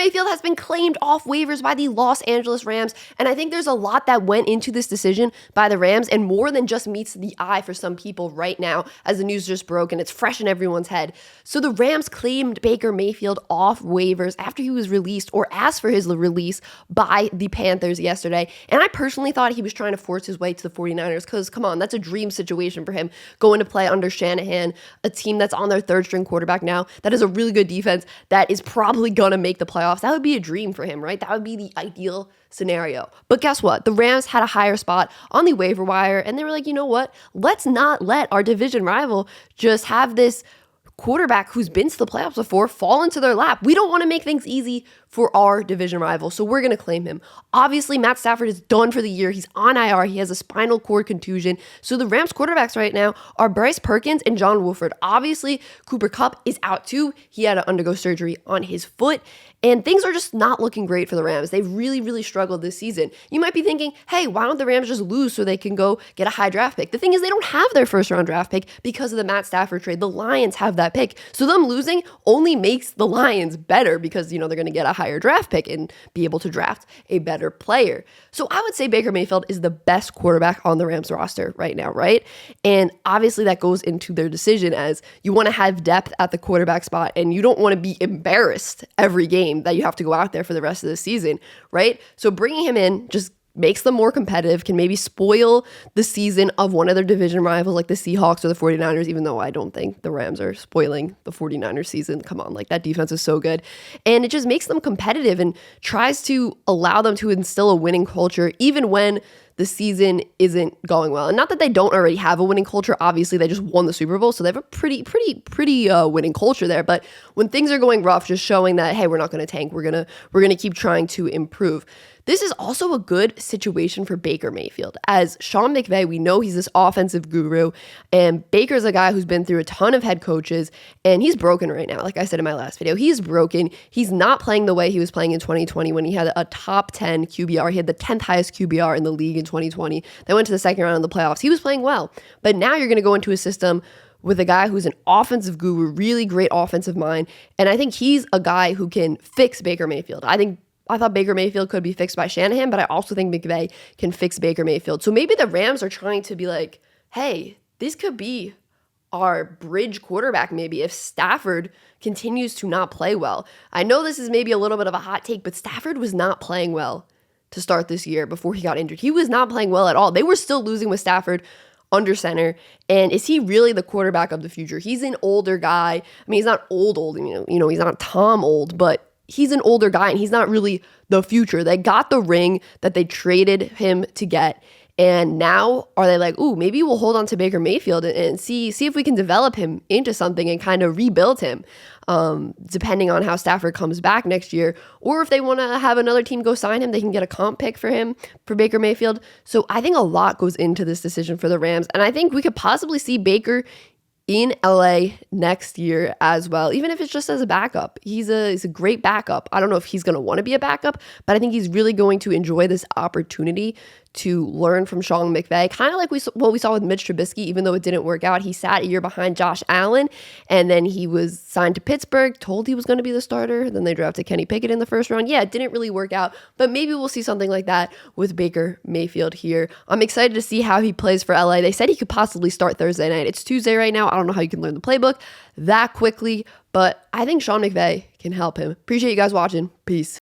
Mayfield has been claimed off waivers by the Los Angeles Rams, and I think there's a lot that went into this decision by the Rams, and more than just meets the eye for some people right now as the news just broke and it's fresh in everyone's head. So the Rams claimed Baker Mayfield off waivers after he was released, or asked for his release, by the Panthers yesterday, and I personally thought he was trying to force his way to the 49ers because, come on, that's a dream situation for him, going to play under Shanahan, a team that's on their third string quarterback now, that is a really good defense, that is probably going to make the playoffs. That would be a dream for him, right? That would be the ideal scenario. But guess what? The Rams had a higher spot on the waiver wire, and they were like, you know what? Let's not let our division rival just have this quarterback who's been to the playoffs before fall into their lap. We don't want to make things easy for our division rival, so we're going to claim him. Obviously, Matt Stafford is done for the year. He's on IR. He has a spinal cord contusion. So the Rams quarterbacks right now are Bryce Perkins and John Wolford. Obviously, Cooper Kupp is out too. He had to undergo surgery on his foot, and things are just not looking great for the Rams. They've really, really struggled this season. You might be thinking, hey, why don't the Rams just lose so they can go get a high draft pick? The thing is, they don't have their first round draft pick because of the Matt Stafford trade. The Lions have that pick. So them losing only makes the Lions better because, they're going to get a higher draft pick and be able to draft a better player. So I would say Baker Mayfield is the best quarterback on the Rams roster right now, right? And obviously that goes into their decision, as you want to have depth at the quarterback spot and you don't want to be embarrassed every game that you have to go out there for the rest of the season, right? So bringing him in just makes them more competitive, can maybe spoil the season of one of their division rivals like the Seahawks or the 49ers, even though I don't think the Rams are spoiling the 49ers season. Come on, that defense is so good. And it just makes them competitive and tries to allow them to instill a winning culture even when the season isn't going well. And not that they don't already have a winning culture. Obviously, they just won the Super Bowl, so they have a pretty winning culture there. But when things are going rough, just showing that, hey, we're not going to tank. We're gonna keep trying to improve. This is also a good situation for Baker Mayfield. As Sean McVay, we know he's this offensive guru, and Baker's a guy who's been through a ton of head coaches, and he's broken right now. Like I said in my last video, he's broken. He's not playing the way he was playing in 2020 when he had a top 10 QBR. He had the 10th highest QBR in the league in 2020. They went to the second round of the playoffs. He was playing well, but now you're going to go into a system with a guy who's an offensive guru, really great offensive mind, and I think he's a guy who can fix Baker Mayfield. I thought Baker Mayfield could be fixed by Shanahan, but I also think McVay can fix Baker Mayfield. So maybe the Rams are trying to be like, hey, this could be our bridge quarterback maybe if Stafford continues to not play well. I know this is maybe a little bit of a hot take, but Stafford was not playing well to start this year before he got injured. He was not playing well at all. They were still losing with Stafford under center. And is he really the quarterback of the future? He's an older guy. I mean, he's not old, he's not Tom old, but he's an older guy and he's not really the future. They got the ring that they traded him to get. And now are they like, ooh, maybe we'll hold on to Baker Mayfield and see if we can develop him into something and kind of rebuild him, depending on how Stafford comes back next year. Or if they want to have another team go sign him, they can get a comp pick for him, for Baker Mayfield. So I think a lot goes into this decision for the Rams. And I think we could possibly see Baker in LA next year as well, even if it's just as a backup. He's a great backup. I don't know if he's going to want to be a backup, but I think he's really going to enjoy this opportunity to learn from Sean McVay, kind of like what we saw with Mitch Trubisky. Even though it didn't work out, he sat a year behind Josh Allen, and then he was signed to Pittsburgh, told he was going to be the starter. Then they drafted Kenny Pickett in the first round. Yeah, it didn't really work out, but maybe we'll see something like that with Baker Mayfield here. I'm excited to see how he plays for LA. They said he could possibly start Thursday night. It's Tuesday right now. I don't know how you can learn the playbook that quickly, but I think Sean McVay can help him. Appreciate you guys watching. Peace.